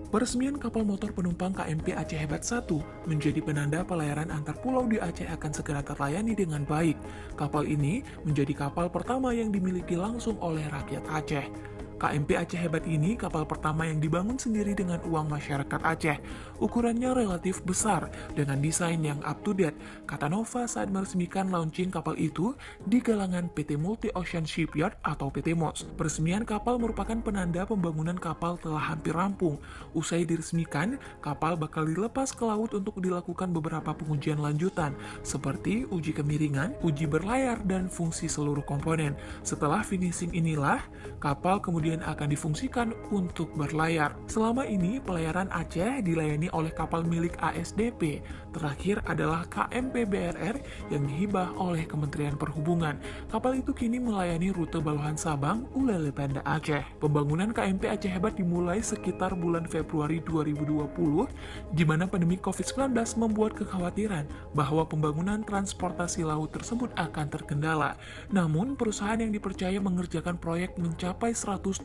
Peresmian kapal motor penumpang KMP Aceh Hebat 1 menjadi penanda pelayaran antar pulau di Aceh akan segera terlayani dengan baik. Kapal ini menjadi kapal pertama yang dimiliki langsung oleh rakyat Aceh. KMP Aceh Hebat ini kapal pertama yang dibangun sendiri dengan uang masyarakat Aceh. Ukurannya relatif besar dengan desain yang up to date, kata Nova saat meresmikan launching kapal itu di galangan PT Multi Ocean Shipyard atau PT MOS. Peresmian kapal merupakan penanda pembangunan kapal telah hampir rampung. Usai diresmikan, kapal bakal dilepas ke laut untuk dilakukan beberapa pengujian lanjutan, seperti uji kemiringan, uji berlayar, dan fungsi seluruh komponen. Setelah finishing inilah, kapal kemudian akan difungsikan untuk berlayar. Selama ini, pelayaran Aceh dilayani oleh kapal milik ASDP. Terakhir adalah KMP BRR yang dihibah oleh Kementerian Perhubungan. Kapal itu kini melayani rute Baluhan Sabang, Ulele Banda Aceh. Pembangunan KMP Aceh Hebat dimulai sekitar bulan Februari 2020, di mana pandemi COVID-19 membuat kekhawatiran bahwa pembangunan transportasi laut tersebut akan terkendala. Namun, perusahaan yang dipercaya mengerjakan proyek mencapai 178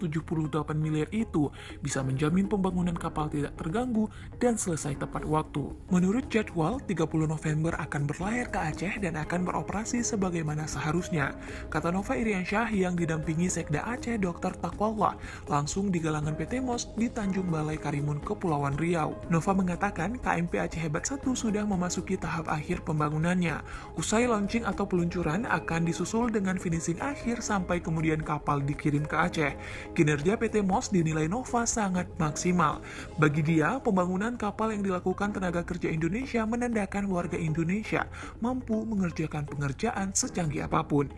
miliar itu bisa menjamin pembangunan kapal tidak terganggu dan selesai tepat waktu. Menurut jadwal, 30 November akan berlayar ke Aceh dan akan beroperasi sebagaimana seharusnya, kata Nova Iriansyah yang didampingi Sekda Aceh Dr. Takwallah langsung di galangan PT MOS di Tanjung Balai Karimun, Kepulauan Riau. Nova mengatakan KMP Aceh Hebat 1 sudah memasuki tahap akhir pembangunannya. Usai launching atau peluncuran akan disusul dengan finishing akhir sampai kemudian kapal dikirim ke Aceh. Kinerja PT MOS dinilai Nova sangat maksimal. Bagi dia, pembangunan kapal yang dilakukan tenaga kerja Indonesia menandakan warga Indonesia mampu mengerjakan pengerjaan secanggih apapun.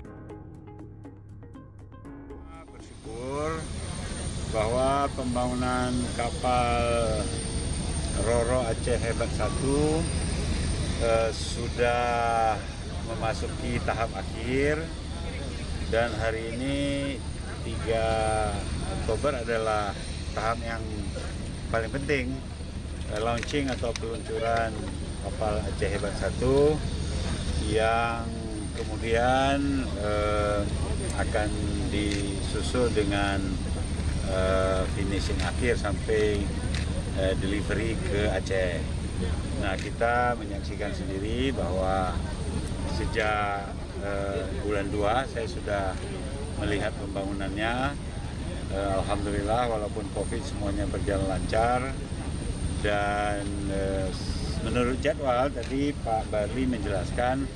Bersyukur bahwa pembangunan kapal Roro Aceh Hebat 1 sudah memasuki tahap akhir, dan hari ini 3 Oktober adalah tahap yang paling penting, launching atau peluncuran kapal Aceh Hebat 1 yang kemudian akan disusul dengan finishing akhir sampai delivery ke Aceh. Nah, kita menyaksikan sendiri bahwa sejak bulan 2 saya sudah melihat pembangunannya. Alhamdulillah, walaupun COVID semuanya berjalan lancar, dan menurut jadwal tadi Pak Barli menjelaskan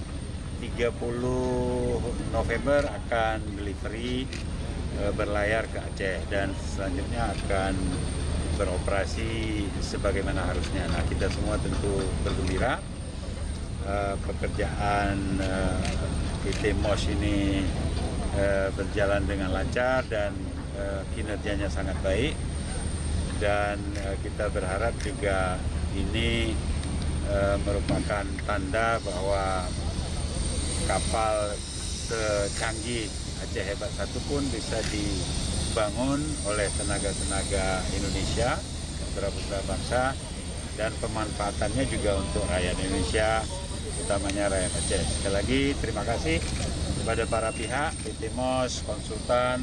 30 November akan delivery berlayar ke Aceh dan selanjutnya akan beroperasi sebagaimana harusnya. Nah, kita semua tentu bergembira. Pekerjaan PT MOS ini berjalan dengan lancar dan kinerjanya sangat baik, dan kita berharap juga ini merupakan tanda bahwa kapal secanggih Aceh Hebat 1 pun bisa dibangun oleh tenaga-tenaga Indonesia, putra-putra bangsa, dan pemanfaatannya juga untuk rakyat Indonesia, utamanya rakyat Aceh. Sekali lagi terima kasih kepada para pihak, PT MOS, konsultan.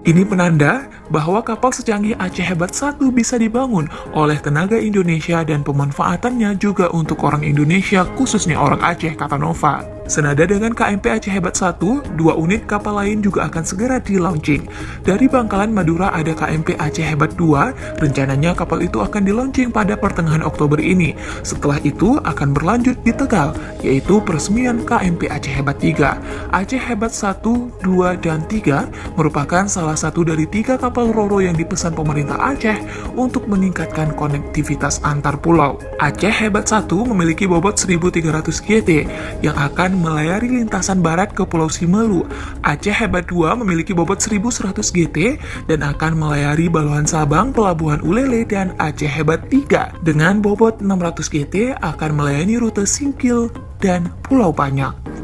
Ini penanda bahwa kapal secanggih Aceh Hebat 1 bisa dibangun oleh tenaga Indonesia dan pemanfaatannya juga untuk orang Indonesia, khususnya orang Aceh, kata Nova. Senada dengan KMP Aceh Hebat 1, 2 unit kapal lain juga akan segera di-launching. Dari Bangkalan, Madura ada KMP Aceh Hebat 2, rencananya kapal itu akan di-launching pada pertengahan Oktober ini. Setelah itu akan berlanjut di Tegal, yaitu peresmian KMP Aceh Hebat 3. Aceh Hebat 1, 2, dan 3 merupakan salah satu dari 3 kapal Roro yang dipesan pemerintah Aceh untuk meningkatkan konektivitas antar pulau. Aceh Hebat 1 memiliki bobot 1.300 GT yang akan melayari lintasan barat ke Pulau Simelu. Aceh Hebat 2 memiliki bobot 1.100 GT dan akan melayari Baluhan Sabang, Pelabuhan Ulele, dan Aceh Hebat 3 dengan bobot 600 GT akan melayani rute Singkil dan Pulau Banyak.